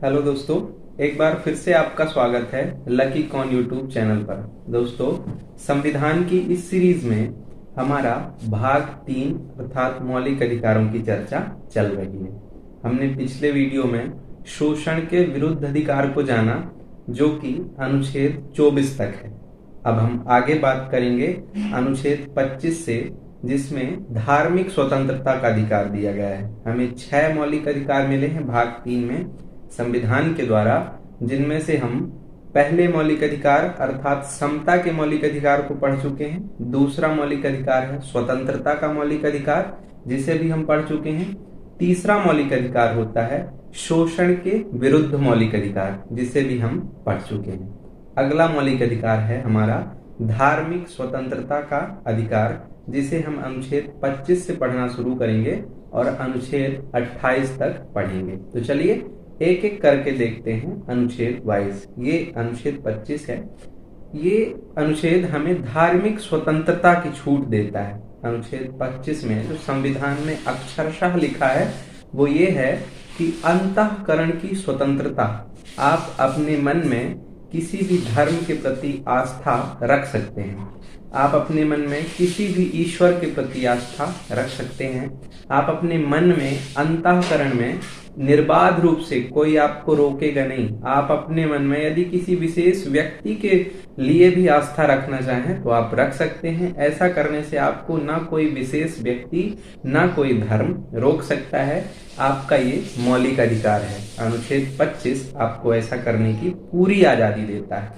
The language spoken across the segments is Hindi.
हेलो दोस्तों, एक बार फिर से आपका स्वागत है लकी कॉन यूट्यूब चैनल पर। दोस्तों, संविधान की इस सीरीज में हमारा भाग 3 अर्थात मौलिक अधिकारों की चर्चा चल रही है। हमने पिछले वीडियो में शोषण के विरुद्ध अधिकार को जाना, जो कि अनुच्छेद 24 तक है। अब हम आगे बात करेंगे अनुच्छेद 25 से, जिसमें धार्मिक स्वतंत्रता का अधिकार दिया गया है। हमें 6 मौलिक अधिकार मिले हैं भाग 3 में संविधान के द्वारा, जिनमें से हम पहले मौलिक अधिकार अर्थात समता के मौलिक अधिकार को पढ़ चुके हैं। दूसरा मौलिक अधिकार है स्वतंत्रता का मौलिक अधिकार, जिसे भी हम पढ़ चुके हैं। तीसरा मौलिक अधिकार होता है शोषण के विरुद्ध मौलिक अधिकार, जिसे भी हम पढ़ चुके हैं। अगला मौलिक अधिकार है हमारा धार्मिक स्वतंत्रता का अधिकार, जिसे हम अनुच्छेद 25 से पढ़ना शुरू करेंगे और अनुच्छेद 28 तक पढ़ेंगे। तो चलिए एक एक करके देखते हैं अनुच्छेद वाइज। ये अनुच्छेद 25 है। ये अनुच्छेद हमें धार्मिक स्वतंत्रता की छूट देता है। अनुच्छेद 25 में जो संविधान में अक्षरशः लिखा है वो ये है कि अंतःकरण की स्वतंत्रता। आप अपने मन में किसी भी धर्म के प्रति आस्था रख सकते हैं। आप अपने मन में किसी भी ईश्वर के प्रति आस्था रख सकते हैं। आप अपने मन में अंतःकरण में निर्बाध रूप से, कोई आपको रोकेगा नहीं। आप अपने मन में यदि किसी विशेष व्यक्ति के लिए भी आस्था रखना चाहें तो आप रख सकते हैं। ऐसा करने से आपको ना कोई विशेष व्यक्ति ना कोई धर्म रोक सकता है। आपका ये मौलिक अधिकार है। अनुच्छेद 25 आपको ऐसा करने की पूरी आजादी देता है।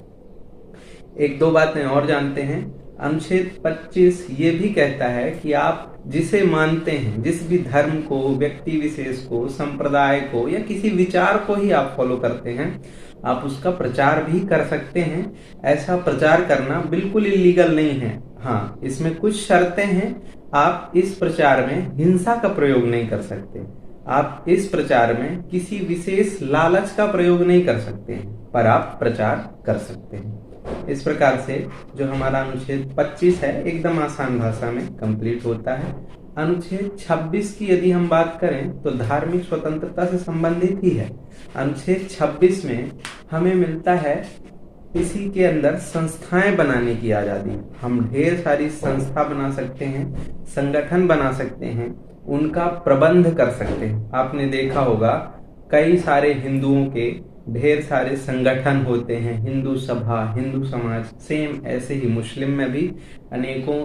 एक दो बातें और जानते हैं। अनुच्छेद 25 ये भी कहता है कि आप जिसे मानते हैं, जिस भी धर्म को, व्यक्ति विशेष को, संप्रदाय को या किसी विचार को ही आप फॉलो करते हैं, आप उसका प्रचार भी कर सकते हैं। ऐसा प्रचार करना बिल्कुल इलीगल नहीं है। हाँ, इसमें कुछ शर्तें हैं। आप इस प्रचार में हिंसा का प्रयोग नहीं कर सकते। आप इस प्रचार में किसी विशेष लालच का प्रयोग नहीं कर सकते हैं, पर आप प्रचार कर सकते हैं। इस प्रकार से जो हमारा अनुच्छेद 25 है एकदम आसान भाषा में कंप्लीट होता है। अनुच्छेद 26 की यदि हम बात करें तो धार्मिक स्वतंत्रता से संबंधित ही है। अनुच्छेद 26 में हमें मिलता है इसी के अंदर संस्थाएं बनाने की आजादी। हम ढेर सारी संस्था बना सकते हैं, संगठन बना सकते हैं, उनका प्रबंध कर सकते हैं। आपने देखा होगा कई सारे हिंदुओं के ढेर सारे संगठन होते हैं, हिंदू सभा, हिंदू समाज। सेम ऐसे ही मुस्लिम में भी अनेकों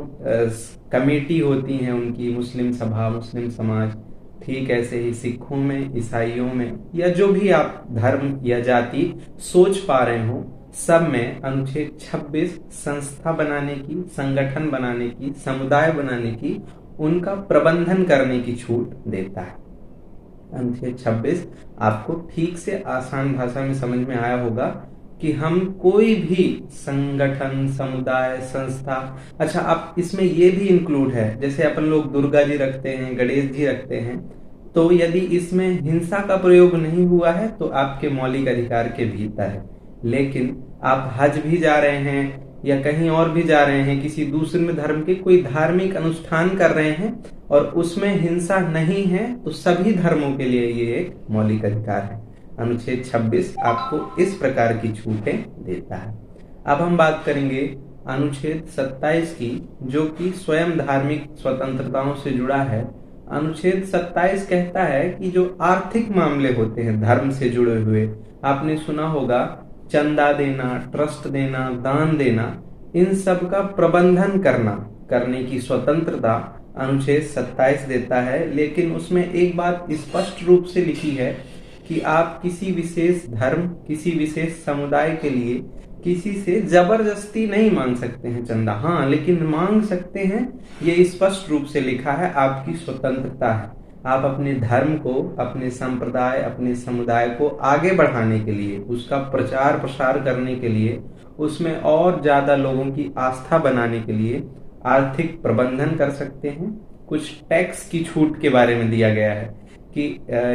कमेटी होती हैं उनकी, मुस्लिम सभा, मुस्लिम समाज। ठीक ऐसे ही सिखों में, ईसाइयों में, या जो भी आप धर्म या जाति सोच पा रहे हो, सब में अनुच्छेद 26 संस्था बनाने की, संगठन बनाने की, समुदाय बनाने की, उनका प्रबंधन करने की छूट देता है। अनुच्छेद 26 आपको ठीक से आसान भाषा में समझ में आया होगा कि हम कोई भी संगठन, समुदाय, संस्था, अच्छा आप इसमें ये भी इंक्लूड है, जैसे अपन लोग दुर्गा जी रखते हैं, गणेश जी रखते हैं, तो यदि इसमें हिंसा का प्रयोग नहीं हुआ है तो आपके मौलिक अधिकार के भीतर है। लेकिन आप हज भी जा रहे हैं या कहीं और भी जा रहे हैं, किसी दूसरे धर्म के कोई धार्मिक अनुष्ठान कर रहे हैं और उसमें हिंसा नहीं है, तो सभी धर्मों के लिए ये एक मौलिक अधिकार है। अनुच्छेद 26 आपको इस प्रकार की छूटें देता है। अब हम बात करेंगे अनुच्छेद 27 की, जो कि स्वयं धार्मिक स्वतंत्रताओं से जुड़ा है। अनुच्छेद 27 कहता है कि जो आर्थिक मामले होते हैं धर्म से जुड़े हुए, आपने सुना होगा चंदा देना, ट्रस्ट देना, दान देना, इन सब का प्रबंधन करने की स्वतंत्रता अनुच्छेद 27 देता है। लेकिन उसमें एक बात स्पष्ट रूप से लिखी है कि आप किसी विशेष धर्म, किसी विशेष समुदाय के लिए किसी से जबरदस्ती नहीं मांग सकते हैं चंदा। हाँ, लेकिन मांग सकते हैं, ये स्पष्ट रूप से लिखा है, आपकी स्वतंत्रता है। आप अपने धर्म को, अपने संप्रदाय, अपने समुदाय को आगे बढ़ाने के लिए, उसका प्रचार प्रसार करने के लिए, उसमें और ज्यादा लोगों की आस्था बनाने के लिए आर्थिक प्रबंधन कर सकते हैं। कुछ टैक्स की छूट के बारे में दिया गया है कि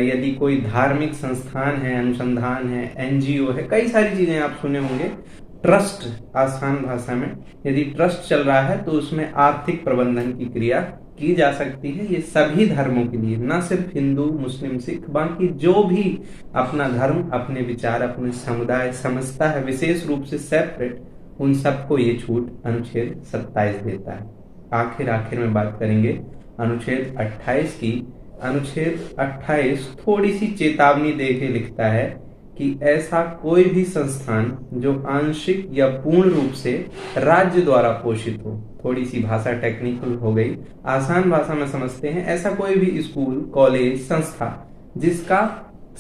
यदि कोई धार्मिक संस्थान है, अनुसंधान है, एनजीओ है, कई सारी चीजें आप सुने होंगे, ट्रस्ट, आसान भाषा में यदि ट्रस्ट चल रहा है तो उसमें आर्थिक प्रबंधन की क्रिया की जा सकती है। ये सभी धर्मों के लिए, ना सिर्फ हिंदू मुस्लिम सिख, बाकी जो भी अपना धर्म, अपने विचार, अपने समुदाय समझता है विशेष रूप से सेपरेट, उन सबको ये छूट अनुच्छेद 27 देता है। आखिर में बात करेंगे अनुच्छेद 28 की। अनुच्छेद 28 थोड़ी सी चेतावनी दे के लिखता है कि ऐसा कोई भी संस्थान जो आंशिक या पूर्ण रूप से राज्य द्वारा पोषित हो, थोड़ी सी भाषा टेक्निकल हो गई, आसान भाषा में समझते हैं, ऐसा कोई भी स्कूल, कॉलेज, संस्था जिसका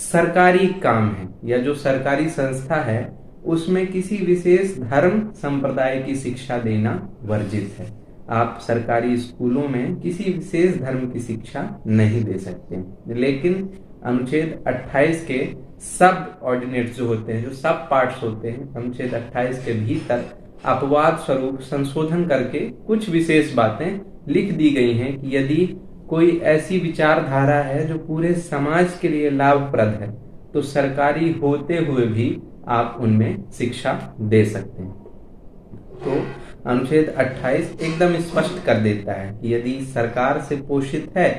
सरकारी काम है या जो सरकारी संस्था है उसमें किसी विशेष धर्म संप्रदाय की शिक्षा देना वर्जित है। आप सरकारी स्कूलों में किसी विशेष धर्म की शिक्षा नहीं दे सकते। लेकिन अनुच्छेद 28 के सब ऑर्डिनेट्स जो होते हैं, जो सब पार्ट्स होते हैं, अनुच्छेद 28 के भीतर अपवाद स्वरूप संशोधन करके कुछ विशेष बातें लिख दी गई हैं कि यदि कोई ऐसी विचारधारा है जो पूरे समाज के लिए लाभप्रद है तो सरकारी होते हुए भी आप उनमें शिक्षा दे सकते हैं। तो अनुच्छेद 28 एकदम स्पष्ट कर देता है कि यदि सरकार से पोषित है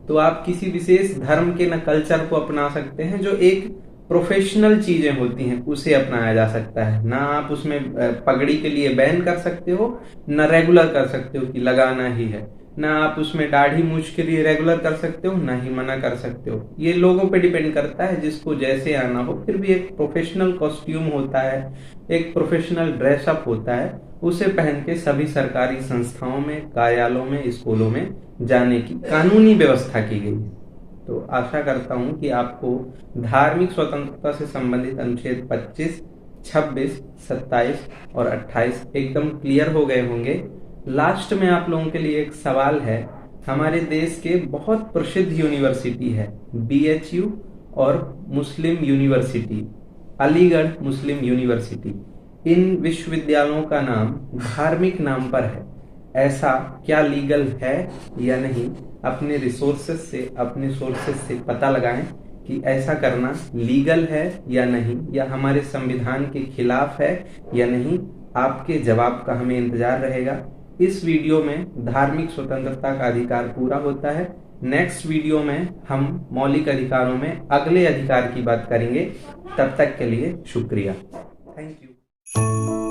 तो आप किसी विशेष धर्म के न कल्चर को अपना सकते हैं, जो एक प्रोफेशनल चीजें होती हैं उसे अपनाया जा सकता है। ना आप उसमें पगड़ी के लिए बैन कर सकते हो, न रेगुलर कर सकते हो कि लगाना ही है, ना आप उसमें दाढ़ी मूछ के लिए रेगुलर कर सकते हो, ना ही मना कर सकते हो। ये लोगों पे डिपेंड करता है जिसको जैसे आना हो। फिर भी एक प्रोफेशनल कॉस्ट्यूम होता है, एक प्रोफेशनल ड्रेसअप होता है, उसे पहन के सभी सरकारी संस्थाओं में, कार्यालयों में, स्कूलों में जाने की कानूनी व्यवस्था की गई है। तो आशा करता हूं कि आपको धार्मिक स्वतंत्रता से संबंधित अनुच्छेद 25, 26, 27 और 28 एकदम क्लियर हो गए होंगे। लास्ट में आप लोगों के लिए एक सवाल है। हमारे देश के बहुत प्रसिद्ध यूनिवर्सिटी है BHU और मुस्लिम यूनिवर्सिटी, अलीगढ़ मुस्लिम यूनिवर्सिटी, इन विश्वविद्यालयों का नाम धार्मिक नाम पर है। ऐसा क्या लीगल है या नहीं? अपने सोर्सेस से पता लगाएं कि ऐसा करना लीगल है या नहीं, या हमारे संविधान के खिलाफ है या नहीं। आपके जवाब का हमें इंतजार रहेगा। इस वीडियो में धार्मिक स्वतंत्रता का अधिकार पूरा होता है। नेक्स्ट वीडियो में हम मौलिक अधिकारों में अगले अधिकार की बात करेंगे। तब तक के लिए शुक्रिया। Thank you.